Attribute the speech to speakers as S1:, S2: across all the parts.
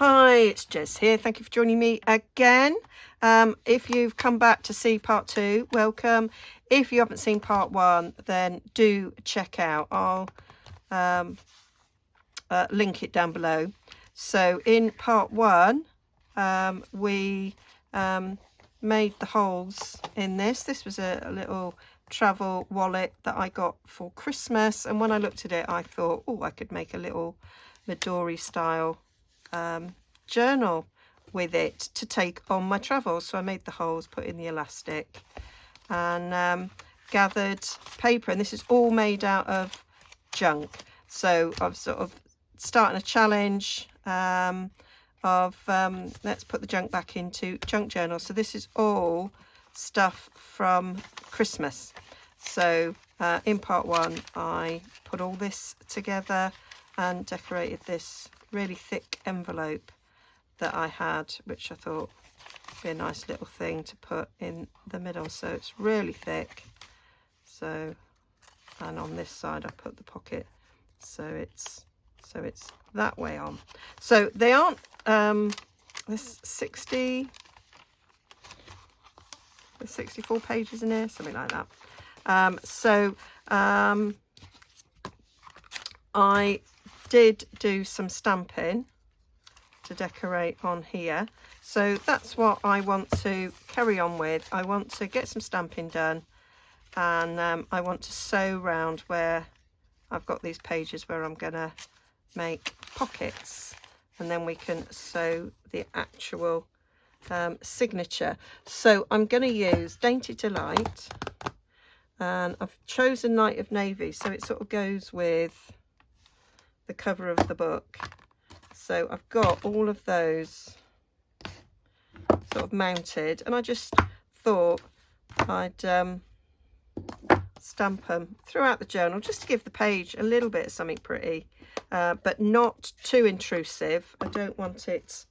S1: Hi, it's Jez here. Thank you for joining me again. If you've come back to see part 2, welcome. If you haven't seen part 1, then do check out. I'll link it down below. So in part 1, we made the holes in this. This was a little travel wallet that I got for Christmas, and when I looked at it I thought, oh, I could make a little Midori style journal with it to take on my travels. So I made the holes, put in the elastic, and gathered paper, and this is all made out of junk. So I've sort of starting a challenge of let's put the junk back into junk journal. So this is all stuff from Christmas. So in part 1 I put all this together and decorated this really thick envelope that I had, which I thought would be a nice little thing to put in the middle. So it's really thick. So, and on this side I put the pocket, so it's that way on. So they aren't there's 64 pages in here, something like that. I did do some stamping to decorate on here, so that's what I want to carry on with. I want to get some stamping done, and I want to sew round where I've got these pages where I'm gonna make pockets, and then we can sew the actual signature. So I'm going to use Dainty Delight, and I've chosen Night of Navy, so it sort of goes with the cover of the book. So I've got all of those sort of mounted, and I just thought I'd stamp them throughout the journal just to give the page a little bit of something pretty, but not too intrusive. I don't want it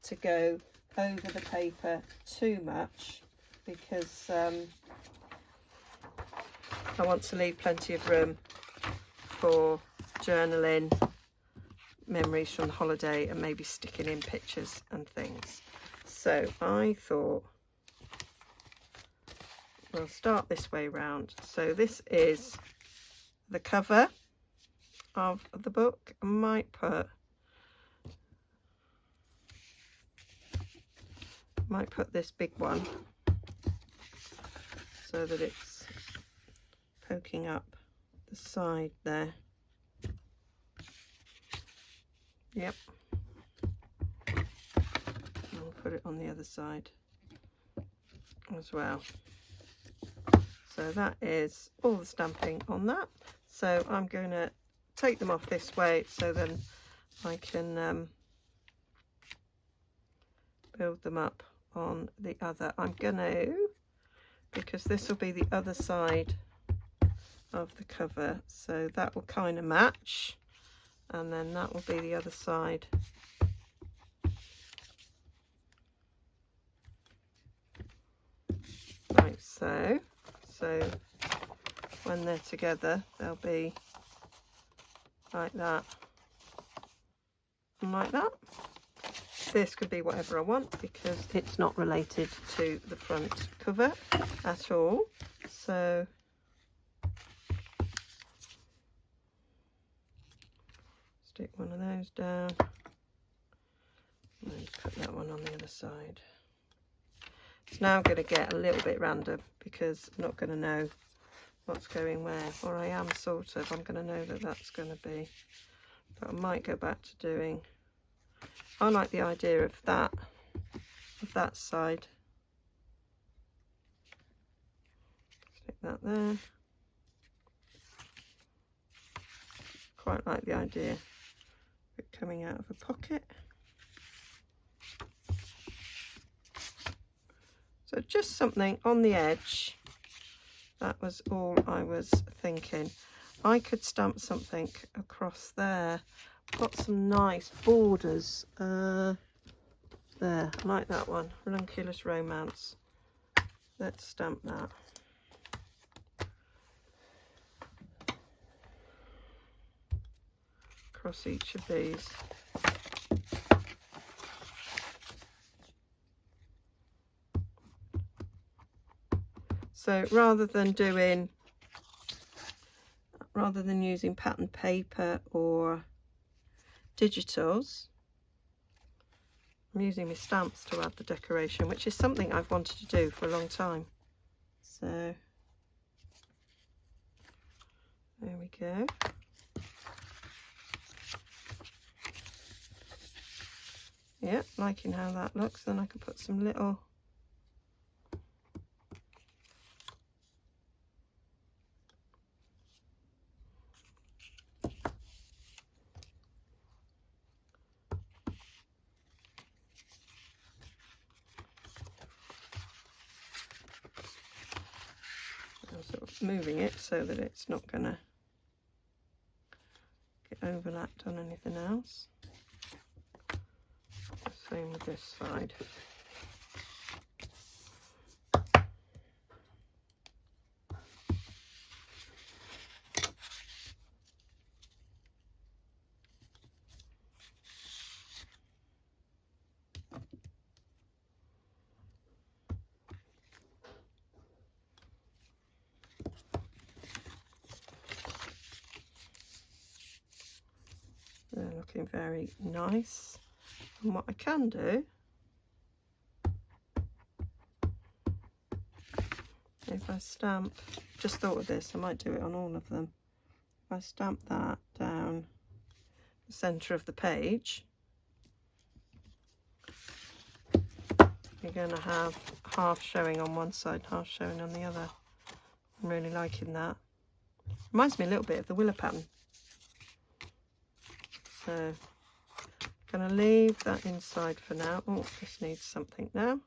S1: to go over the paper too much, because I want to leave plenty of room for journaling, memories from the holiday, and maybe sticking in pictures and things. So I thought we'll start this way round. So this is the cover of the book. I might put this big one so that it's poking up the side there. Yep. I'll put it on the other side as well. So that is all the stamping on that. So I'm going to take them off this way, so then I can build them up on the other. I'm going to, because this will be the other side of the cover, so that will kind of match, and then that will be the other side. Like so. So when they're together they'll be like that and like that. This could be whatever I want because it's not related to the front cover at all. So stick one of those down and put that one on the other side. It's now going to get a little bit random because I'm not going to know what's going where, or I am sort of. I'm going to know that that's going to be, but I might go back to doing, I like the idea of that side. Stick that there. Quite like the idea of it coming out of a pocket. So just something on the edge. That was all I was thinking. I could stamp something across there. Got some nice borders there. I like that one. Ranunculus Romance. Let's stamp that. Across each of these. So rather than using pattern paper or digitals, I'm using my stamps to add the decoration, which is something I've wanted to do for a long time. So there we go. Yeah, liking how that looks. Then I can put some little sort of moving it so that it's not going to get overlapped on anything else. Same with this side. They're looking very nice. And what I can do, if I stamp, just thought of this, I might do it on all of them. If I stamp that down the centre of the page, you're going to have half showing on one side, half showing on the other. I'm really liking that. Reminds me a little bit of the willow pattern. So I'm going to leave that inside for now. Oh, this needs something now.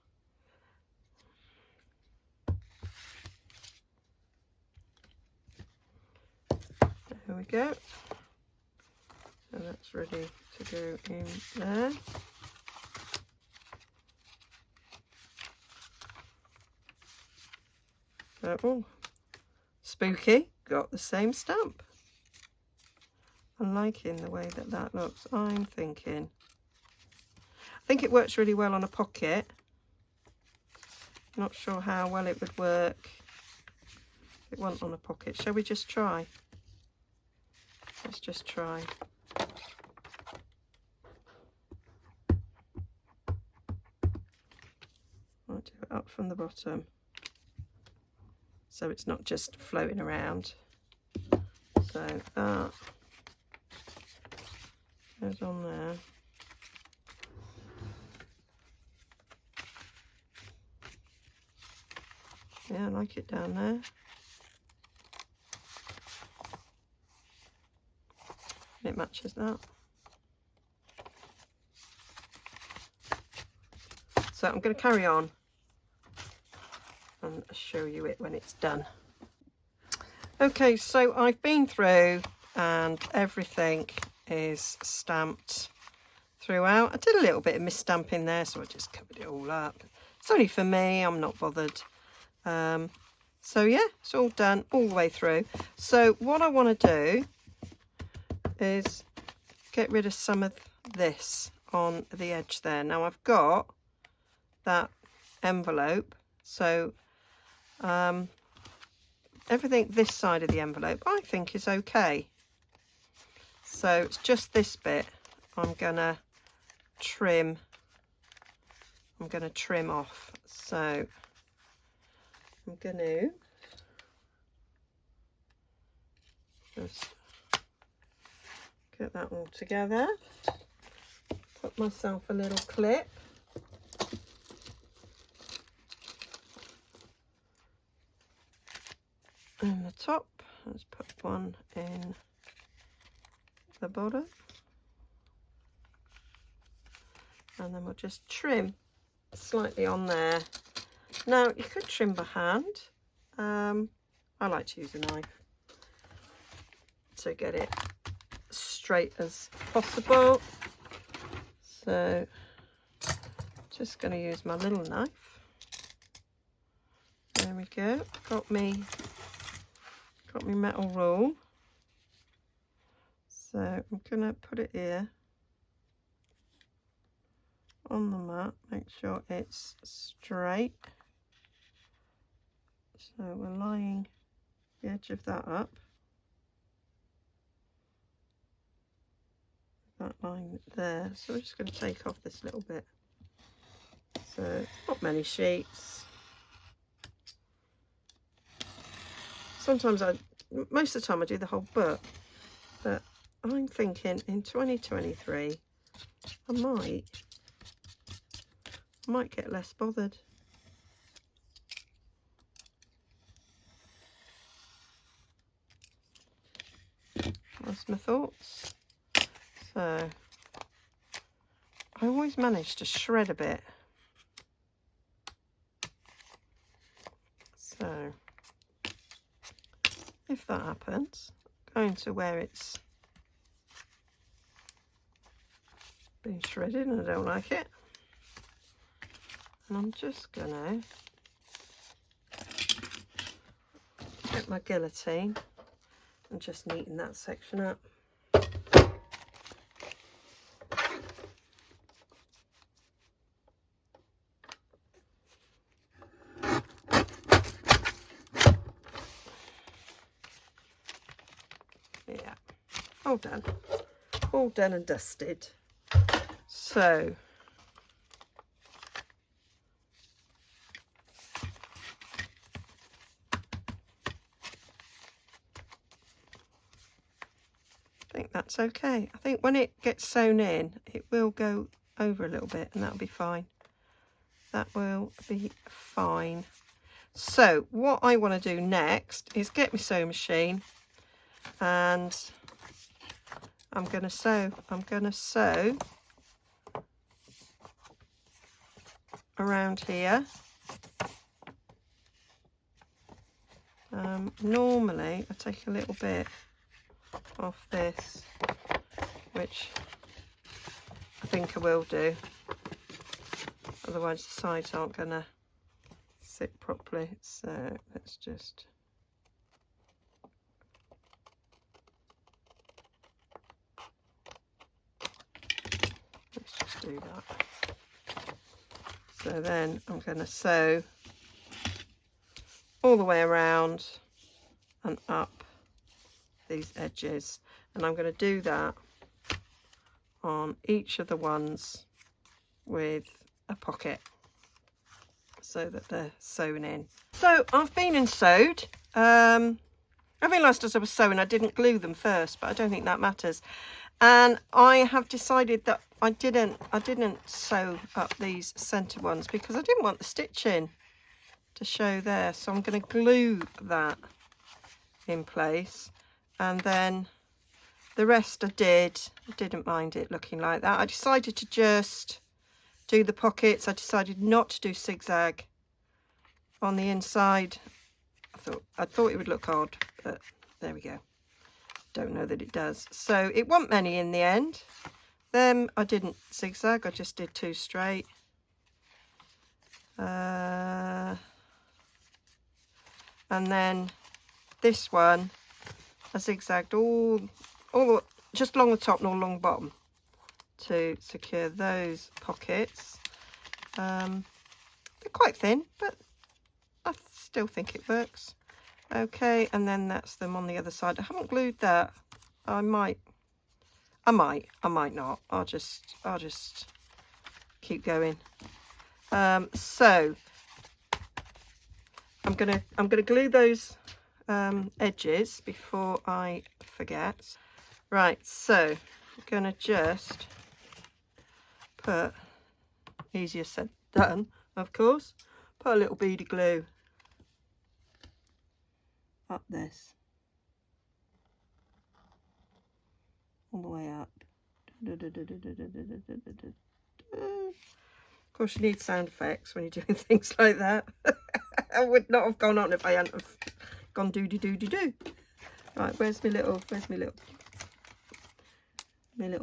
S1: There we go. So that's ready to go in there. So, oh, spooky, got the same stamp. I'm liking the way that that looks. I think it works really well on a pocket. Not sure how well it would work if it wasn't on a pocket. Shall we just try? Let's just try. I'll do it up from the bottom, so it's not just floating around. So that goes on there. Yeah, I like it down there. It matches that. So I'm going to carry on and show you it when it's done. Okay, so I've been through and everything is stamped throughout. I did a little bit of misstamping there, so I just covered it all up. It's only for me, I'm not bothered. So yeah, it's all done all the way through. So what I want to do is get rid of some of this on the edge there. Now I've got that envelope, so everything this side of the envelope I think is okay. So it's just this bit I'm gonna trim off. So I'm gonna just get that all together, put myself a little clip, in the top. Let's put one in the bottom, and then we'll just trim slightly on there. Now you could trim by hand. I like to use a knife to get it straight as possible. So just going to use my little knife. There we go. Got me metal rule. So I'm going to put it here on the mat. Make sure it's straight So we're lining the edge of that up. That line there. So we're just going to take off this little bit. So not many sheets. Sometimes most of the time I do the whole book, but I'm thinking in 2023 I might get less bothered. That's my thoughts. So I always manage to shred a bit. So if that happens, I'm going to where it's been shredded and I don't like it. And I'm just gonna get my guillotine and just neaten that section up. Yeah, all done and dusted. So I think that's okay. I think when it gets sewn in, it will go over a little bit and that'll be fine. That will be fine. So what I want to do next is get my sewing machine and I'm going to sew around here. Normally I take a little bit off this, which I think I will do, otherwise the sides aren't going to sit properly. So let's just do that. So then I'm going to sew all the way around and up these edges, and I'm going to do that on each of the ones with a pocket so that they're sewn in. So I've been and sewed. I realised as I was sewing I didn't glue them first, but I don't think that matters. And I have decided that I didn't sew up these centre ones because I didn't want the stitching to show there. So I'm going to glue that in place, and then the rest I didn't mind it looking like that. I decided to just do the pockets. I decided not to do zigzag on the inside. I thought it would look odd, but there we go. Don't know that it does. So it wasn't many in the end. Them I didn't zigzag, I just did 2 straight. And then this one I zigzagged all just along the top and all along the bottom to secure those pockets. They're quite thin, but I still think it works. Okay, and then that's them on the other side. I haven't glued that. I might not. I'll just keep going. So I'm gonna glue those edges before I forget. Right, so I'm gonna just put, easier said than done, of course, put a little bead of glue up this, all the way up. Of course you need sound effects when you're doing things like that. I would not have gone on if I hadn't have gone doody-doody-doo. Right, where's my little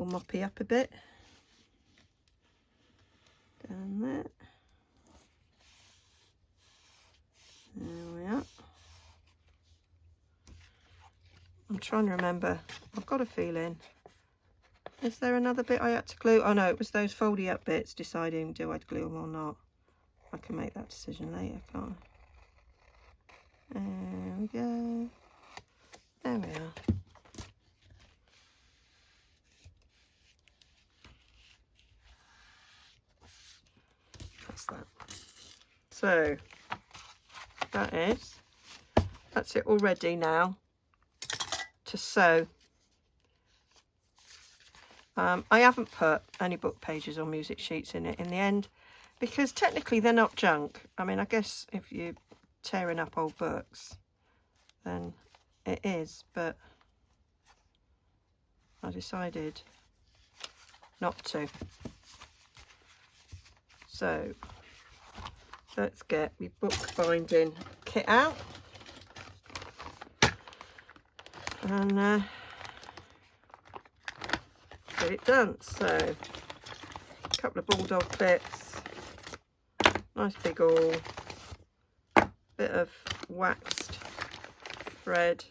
S1: moppy up a bit. Down there. There we are. I'm trying to remember. I've got a feeling. Is there another bit I had to glue? Oh no, it was those foldy up bits, deciding do I glue them or not. I can make that decision later, can't There we go. There we are. That's that. So that's it all ready now to sew. I haven't put any book pages or music sheets in it in the end, because technically they're not junk. I mean, I guess if you're tearing up old books, then it is, but I decided not to. So let's get my book binding kit out and get it done. So a couple of bulldog clips, nice big awl, bit of waxed thread,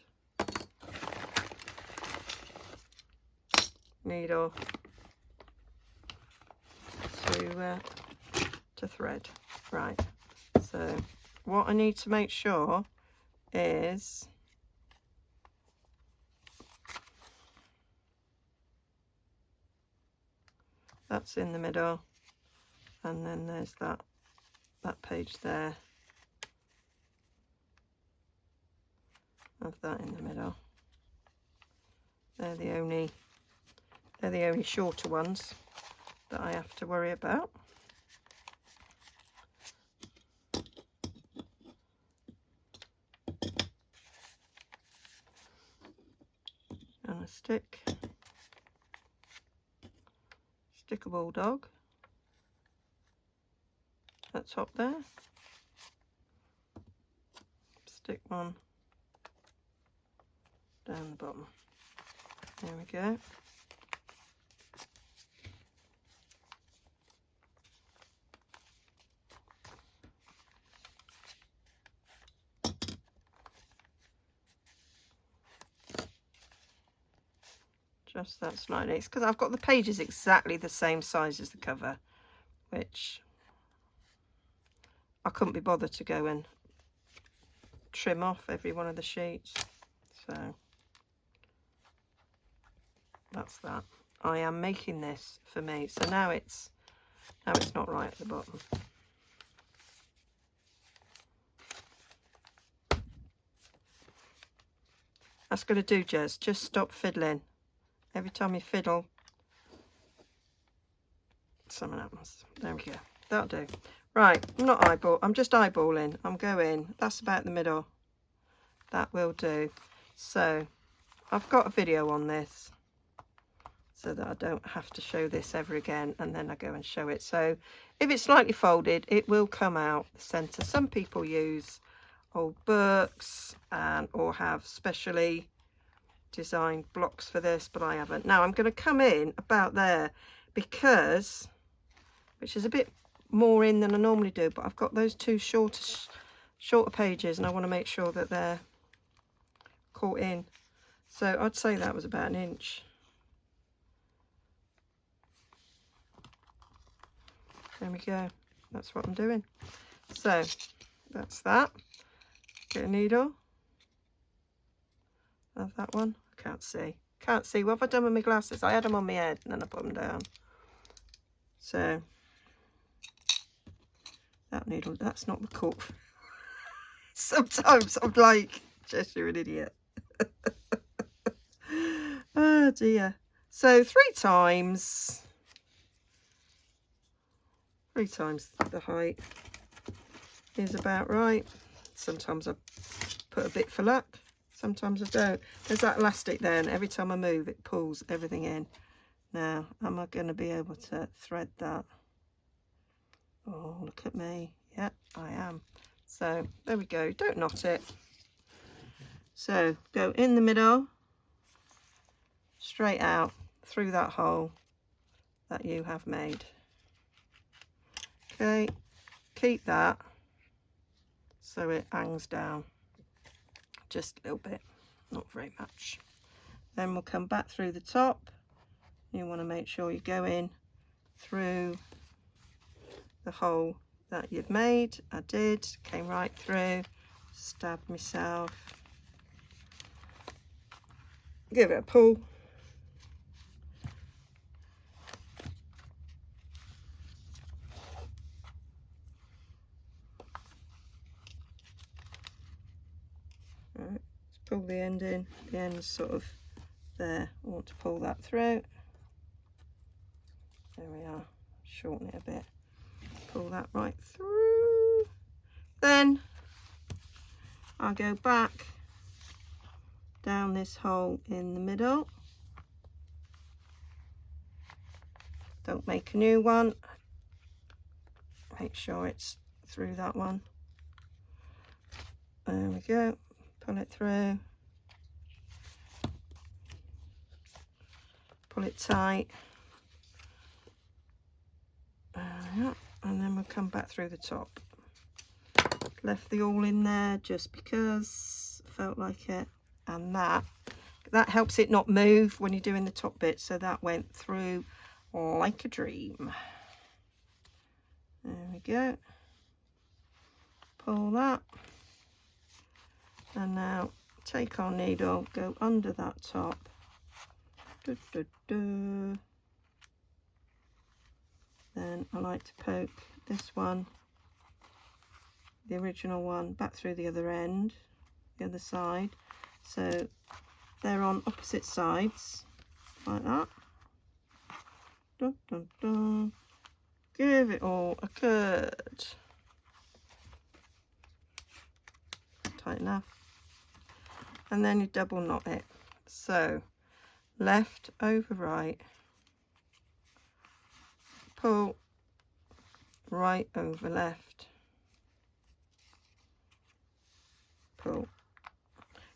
S1: needle to thread. Right, so what I need to make sure is that's in the middle, and then there's that page there, of that in the middle. They're the only shorter ones that I have to worry about. And a stick a bulldog at top there, stick one down the bottom. There we go. Just that slightly. It's because I've got the pages exactly the same size as the cover, which I couldn't be bothered to go and trim off every one of the sheets. So that's that. I am making this for me. So now it's not right at the bottom. That's going to do, Jez. Just stop fiddling. Every time you fiddle, something happens. There we go. That'll do. Right, I'm just eyeballing. I'm going. That's about the middle. That will do. So I've got a video on this so that I don't have to show this ever again, and then I go and show it. So if it's slightly folded, it will come out the centre. Some people use old books or have specially designed blocks for this, but I haven't. Now I'm going to come in about there, because, which is a bit more in than I normally do, but I've got those two shorter pages and I want to make sure that they're caught in. So I'd say that was about 1 inch. There we go. That's what I'm doing. So that's that. Get a needle. Have that one. I can't see. Can't see. What have I done with my glasses? I had them on my head and then I put them down. So that needle, that's not the cork. Sometimes I'm like, Jess, you're an idiot. Oh dear. So 3 times the height is about right. Sometimes I put a bit for luck, sometimes I don't. There's that elastic there, and every time I move it pulls everything in. Now, am I going to be able to thread that? Oh, look at me. Yep, I am. So there we go. Don't knot it. So go in the middle, straight out through that hole that you have made. Okay, keep that so it hangs down just a little bit, not very much. Then we'll come back through the top. You want to make sure you go in through the hole that you've made. I did, came right through, stabbed myself. Give it a pull. Right, let's pull the end in. The end's sort of there. I want to pull that through. There we are. Shorten it a bit. Pull that right through. Then I'll go back down this hole in the middle. Don't make a new one. Make sure it's through that one. There we go. Pull it through. Pull it tight. Yeah. And then we'll come back through the top. Left the awl in there just because I felt like it. And that helps it not move when you're doing the top bit. So that went through like a dream. There we go. Pull that. And now take our needle, go under that top. Then I like to poke this one, the original one, back through the other end, the other side. So they're on opposite sides, like that. Dun, dun, dun. Give it all a cut. Tight enough. And then you double knot it. So left over right, pull, right over left, pull.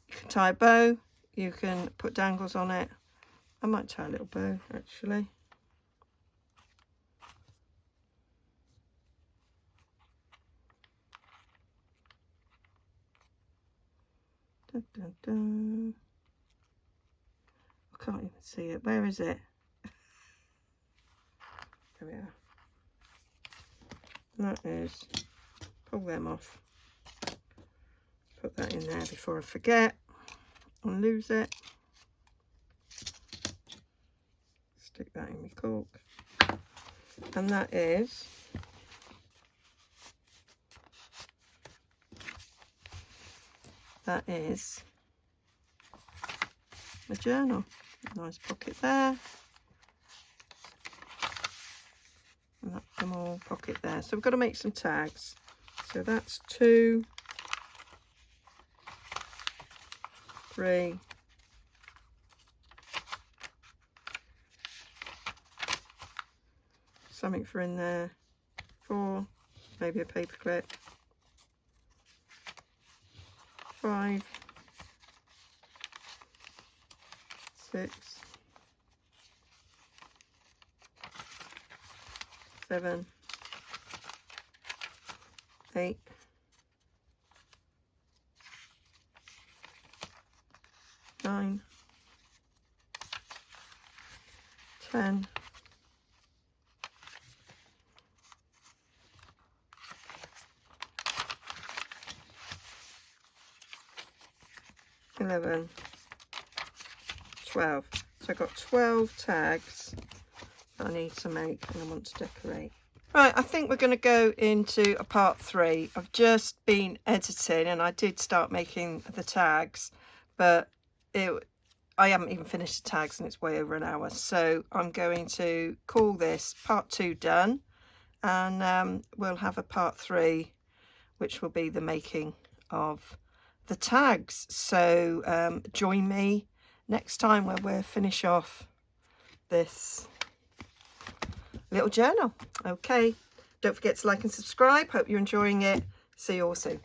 S1: You can tie a bow, you can put dangles on it. I might tie a little bow actually. Dun, dun, dun. I can't even see it. Where is it? There we are. That is, pull them off. Put that in there before I forget and lose it. Stick that in my cork. And that is my journal. Nice pocket there. And that's them all pocket there. So we've got to make some tags. So that's 2, 3, something for in there, 4, maybe a paper clip, 5, 6, 7, 8, 9, 10, 11, 12. So I've got 12 tags that I need to make and I want to decorate. Right, I think we're going to go into a part 3. I've just been editing and I did start making the tags, but I haven't even finished the tags and it's way over an hour. So I'm going to call this part 2 done, and we'll have a part 3, which will be the making of the tags. So join me next time where we'll finish off this little journal. Okay, don't forget to like and subscribe. Hope you're enjoying it. See you all soon.